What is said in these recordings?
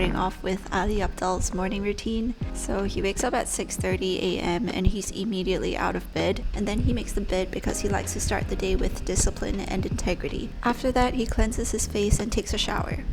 starting off with Ali Abdaal's morning routine. So he wakes up at 6:30 a.m. and he's immediately out of bed, and then he makes the bed because he likes to start the day with discipline and integrity. After that, he cleanses his face and takes a shower.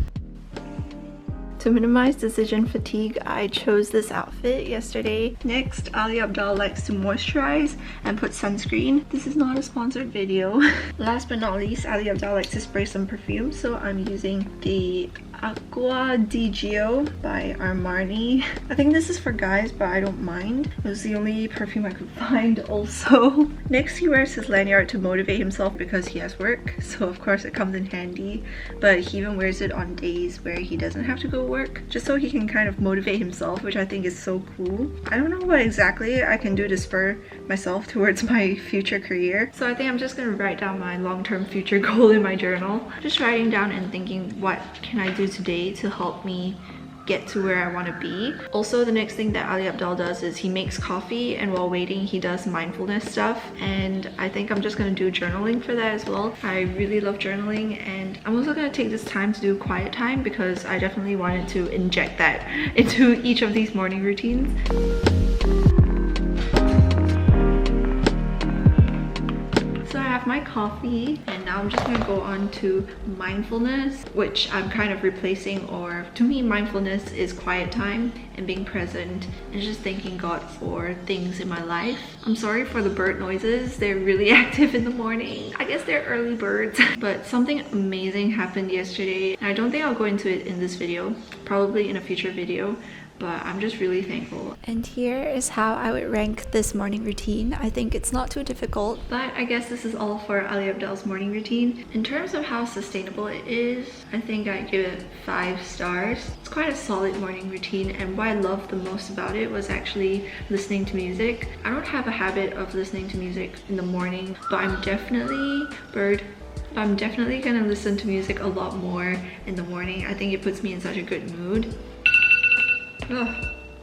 To minimize decision fatigue, I chose this outfit yesterday. Next, Ali Abdaal likes to moisturize and put sunscreen. This is not a sponsored video. Last but not least, Ali Abdaal likes to spray some perfume, so I'm using the Acqua di Gio by Armani. I think this is for guys, but I don't mind. It was the only perfume I could find also. Next, he wears his lanyard to motivate himself because he has work, so of course it comes in handy. But he even wears it on days where he doesn't have to go work, just so he can kind of motivate himself, which I think is so cool. I don't know what exactly I can do to spur myself towards my future career, so I think I'm just gonna write down my long-term future goal in my journal. Just writing down and thinking, what can I do today to help me get to where I want to be. Also, the next thing that Ali Abdaal does is he makes coffee, and while waiting he does mindfulness stuff, and I think I'm just going to do journaling for that as well. I really love journaling, and I'm also going to take this time to do quiet time because I definitely wanted to inject that into each of these morning routines. My coffee, and now I'm just gonna go on to mindfulness, which I'm kind of replacing, or to me mindfulness is quiet time and being present and just thanking God for things in my life. I'm sorry for the bird noises, they're really active in the morning. I guess they're early birds. But something amazing happened yesterday, and I don't think I'll go into it in this video, probably in a future video, but I'm just really thankful. And here is how I would rank this morning routine. I think it's not too difficult, but I guess this is all for Ali Abdaal's morning routine. In terms of how sustainable it is, I think I give it 5 stars. It's quite a solid morning routine, and what I loved the most about it was actually listening to music. I don't have a habit of listening to music in the morning, but I'm definitely gonna listen to music a lot more in the morning. I think it puts me in such a good mood.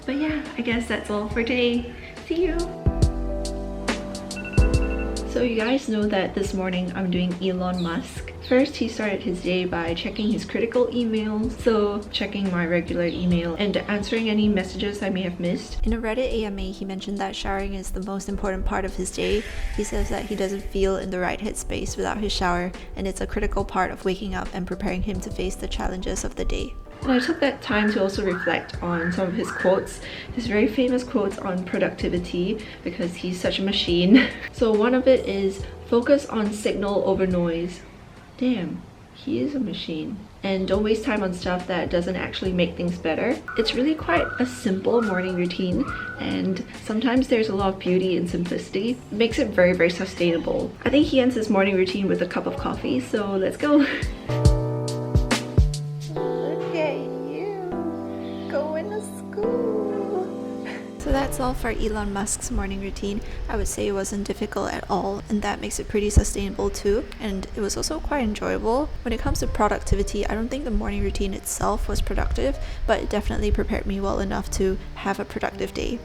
But yeah, I guess that's all for today. See you! So you guys know that this morning I'm doing Elon Musk. First, he started his day by checking his critical emails, so checking my regular email and answering any messages I may have missed. In a Reddit AMA, he mentioned that showering is the most important part of his day. He says that he doesn't feel in the right headspace without his shower, and it's a critical part of waking up and preparing him to face the challenges of the day. And I took that time to also reflect on some of his quotes, his very famous quotes on productivity, because he's such a machine. So one of it is, focus on signal over noise. Damn, he is a machine. And don't waste time on stuff that doesn't actually make things better. It's really quite a simple morning routine, and sometimes there's a lot of beauty in simplicity. It makes it very, very sustainable. I think he ends his morning routine with a cup of coffee, so let's go. So that's all for Elon Musk's morning routine. I would say it wasn't difficult at all, and that makes it pretty sustainable too. And it was also quite enjoyable. When it comes to productivity, I don't think the morning routine itself was productive, but it definitely prepared me well enough to have a productive day.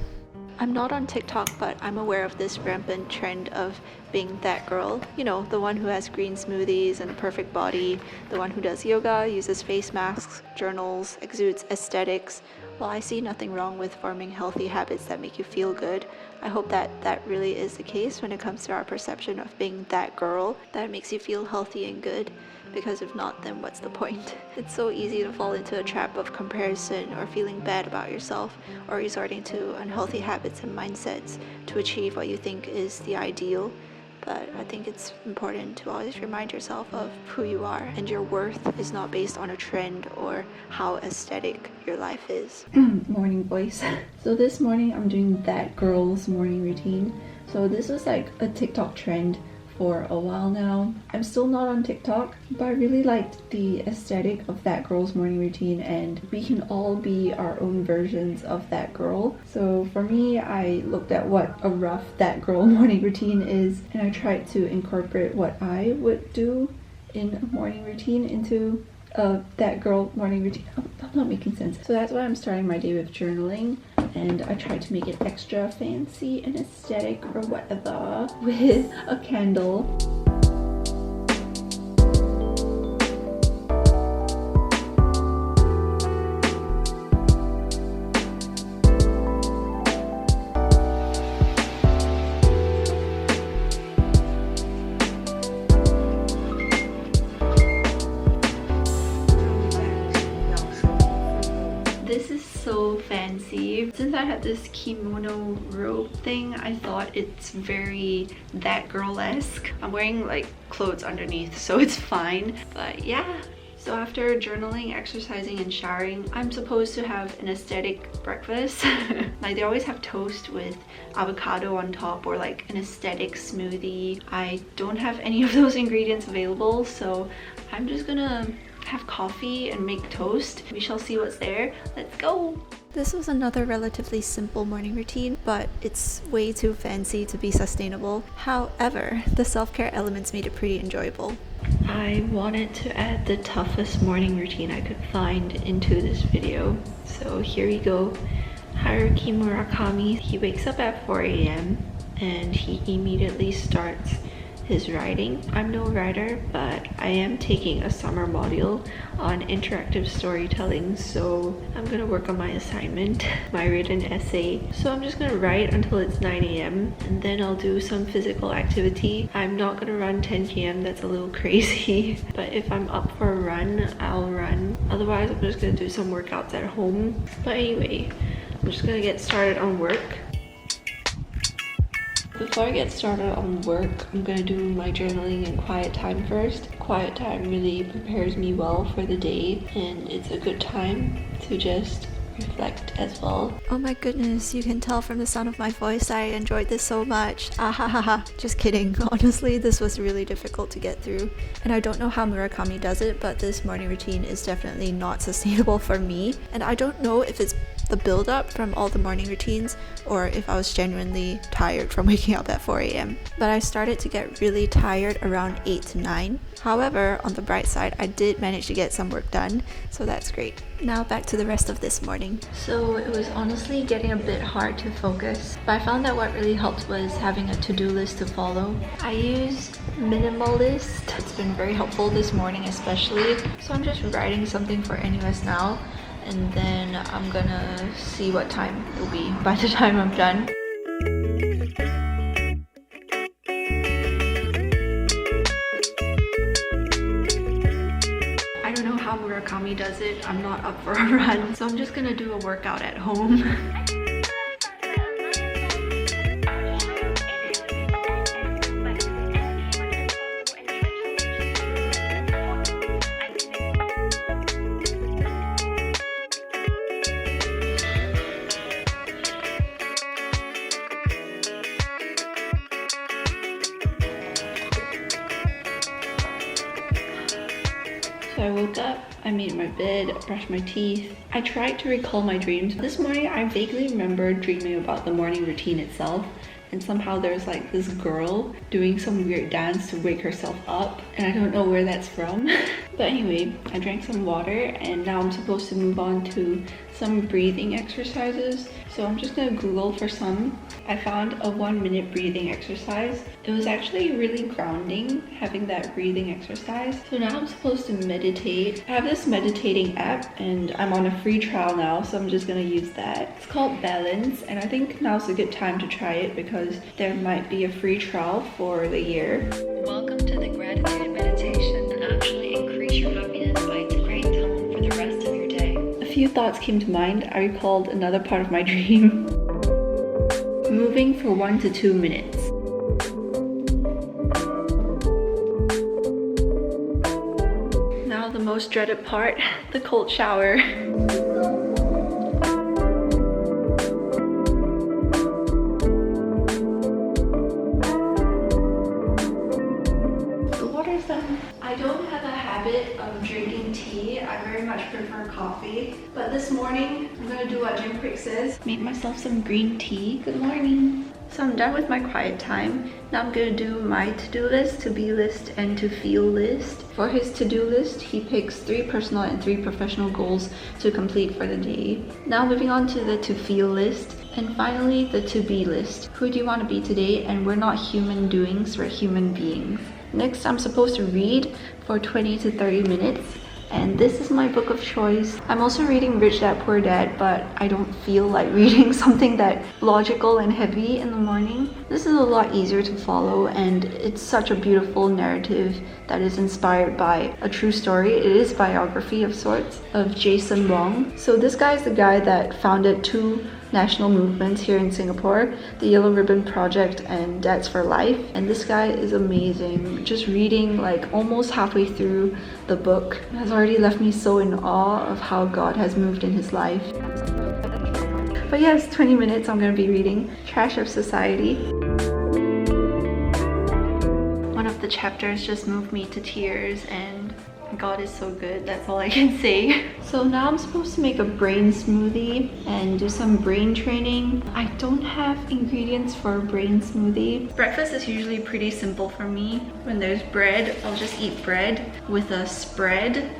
I'm not on TikTok, but I'm aware of this rampant trend of being that girl. You know, the one who has green smoothies and a perfect body, the one who does yoga, uses face masks, journals, exudes aesthetics. Well, I see nothing wrong with forming healthy habits that make you feel good. I hope that that really is the case when it comes to our perception of being that girl that makes you feel healthy and good. Because if not, then what's the point? It's so easy to fall into a trap of comparison or feeling bad about yourself, or resorting to unhealthy habits and mindsets to achieve what you think is the ideal. But I think it's important to always remind yourself of who you are, and your worth is not based on a trend or how aesthetic your life is. Morning voice. So this morning I'm doing that girl's morning routine. So this was like a TikTok trend for a while now. I'm still not on TikTok, but I really liked the aesthetic of that girl's morning routine, and we can all be our own versions of that girl. So for me, I looked at what a rough that girl morning routine is, and I tried to incorporate what I would do in a morning routine into that girl morning routine. I'm not making sense. So that's why I'm starting my day with journaling, and I tried to make it extra fancy and aesthetic or whatever with a candle. since I had this kimono robe thing, I thought it's very that girl-esque. I'm wearing like clothes underneath, so it's fine. But yeah. So after journaling, exercising, and showering, I'm supposed to have an aesthetic breakfast. Like they always have toast with avocado on top or like an aesthetic smoothie. I don't have any of those ingredients available, so I'm just gonna have coffee and make toast. We shall see what's there. Let's go! This was another relatively simple morning routine, but it's way too fancy to be sustainable. However, the self-care elements made it pretty enjoyable. I wanted to add the toughest morning routine I could find into this video. So here we go. Haruki Murakami, he wakes up at 4 a.m. and he immediately starts his writing. I'm no writer, but I am taking a summer module on interactive storytelling, so I'm gonna work on my assignment, my written essay. So I'm just gonna write until it's 9 a.m. and then I'll do some physical activity. I'm not gonna run 10 km, that's a little crazy, but if I'm up for a run, I'll run. Otherwise, I'm just gonna do some workouts at home. But anyway, I'm just gonna get started on work. Before I get started on work, I'm gonna do my journaling and quiet time first. Quiet time really prepares me well for the day, and it's a good time to just reflect as well. Oh my goodness, you can tell from the sound of my voice I enjoyed this so much. Ah ha ha ha. Just kidding. Honestly, this was really difficult to get through. And I don't know how Murakami does it, but this morning routine is definitely not sustainable for me. And I don't know if it's the build-up from all the morning routines or if I was genuinely tired from waking up at 4 a.m. But I started to get really tired around 8 to 9. However, on the bright side, I did manage to get some work done, so that's great. Now back to the rest of this morning. So it was honestly getting a bit hard to focus, but I found that what really helped was having a to-do list to follow. I use Minimalist. It's been very helpful this morning especially. So I'm just writing something for NUS now, and then I'm gonna see what time it'll be by the time I'm done. I don't know how Murakami does it. I'm not up for a run, so I'm just gonna do a workout at home. So I woke up, I made my bed, brushed my teeth. I tried to recall my dreams. This morning I vaguely remembered dreaming about the morning routine itself, and somehow there's like this girl doing some weird dance to wake herself up, and I don't know where that's from. But anyway, I drank some water and now I'm supposed to move on to some breathing exercises. So I'm just gonna Google for some. I found a 1-minute breathing exercise. It was actually really grounding having that breathing exercise. So now I'm supposed to meditate. I have this meditating app and I'm on a free trial now, so I'm just gonna use that. It's called Balance, and I think now's a good time to try it because there might be a free trial for the year. Welcome to the gratitude meditation. Actually increase your happiness by its great tone for the rest of your day. A few thoughts came to mind. I recalled another part of my dream. Moving for 1 to 2 minutes. Now the most dreaded part, the cold shower. The water's done. I don't have a habit of drinking tea. I very much prefer coffee. But this morning, I'm gonna do what Jim Kwik says. Made myself some green tea. Good morning. So I'm done with my quiet time. Now I'm gonna do my to-do list, to-be list, and to-feel list. For his to-do list, he picks 3 personal and 3 professional goals to complete for the day. Now moving on to the to-feel list. And finally, the to-be list. Who do you want to be today? And we're not human doings, we're human beings. Next, I'm supposed to read for 20 to 30 minutes. And this is my book of choice. I'm also reading Rich Dad Poor Dad, but I don't feel like reading something that logical and heavy in the morning. This is a lot easier to follow, and it's such a beautiful narrative that is inspired by a true story. It is biography of sorts of Jason Wong. So this guy is the guy that founded 2 national movements here in Singapore, the Yellow Ribbon Project and Dads for Life. And this guy is amazing. Just reading like almost halfway through the book has already left me so in awe of how God has moved in his life. But yes, 20 minutes I'm going to be reading Trash of Society. One of the chapters just moved me to tears, and God is so good, that's all I can say. So now I'm supposed to make a brain smoothie and do some brain training. I don't have ingredients for a brain smoothie. Breakfast is usually pretty simple for me. When there's bread, I'll just eat bread with a spread.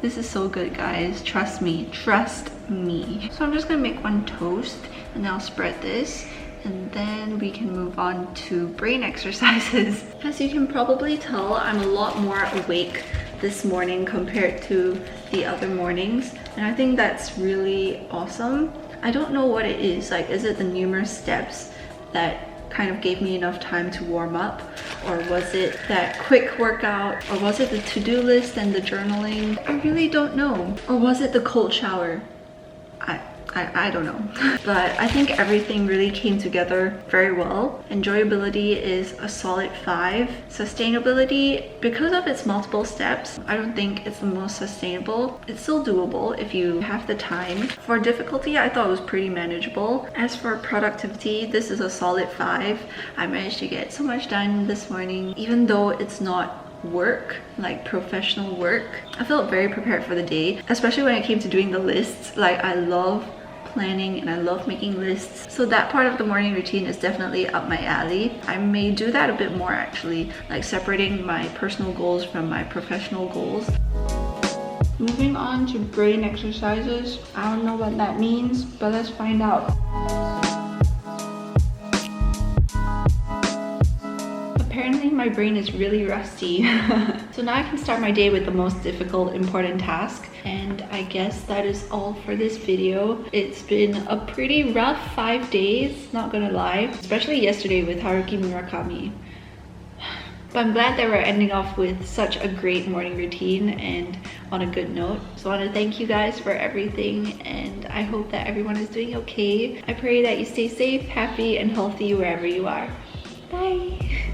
This is so good, guys. Trust me, trust me. So I'm just gonna make one toast and I'll spread this, and then we can move on to brain exercises. As you can probably tell, I'm a lot more awake this morning compared to the other mornings, and I think that's really awesome. I don't know what it is. Like, is it the numerous steps that kind of gave me enough time to warm up, or was it that quick workout, or was it the to-do list and the journaling? I really don't know. Or was it the cold shower? I don't know. But I think everything really came together very well. Enjoyability is a solid 5. Sustainability, because of its multiple steps, I don't think it's the most sustainable. It's still doable if you have the time. For difficulty, I thought it was pretty manageable. As for productivity, this is a solid 5. I managed to get so much done this morning, even though it's not work, like professional work. I felt very prepared for the day, especially when it came to doing the lists. Like, I love planning and I love making lists, so that part of the morning routine is definitely up my alley. I may do that a bit more actually, like separating my personal goals from my professional goals. Moving on to brain exercises. I don't know what that means, but let's find out. Apparently my brain is really rusty. So now I can start my day with the most difficult, important task. And I guess that is all for this video. It's been a pretty rough 5 days, not gonna lie. Especially yesterday with Haruki Murakami. But I'm glad that we're ending off with such a great morning routine and on a good note. So I want to thank you guys for everything, and I hope that everyone is doing okay. I pray that you stay safe, happy, and healthy wherever you are. Bye!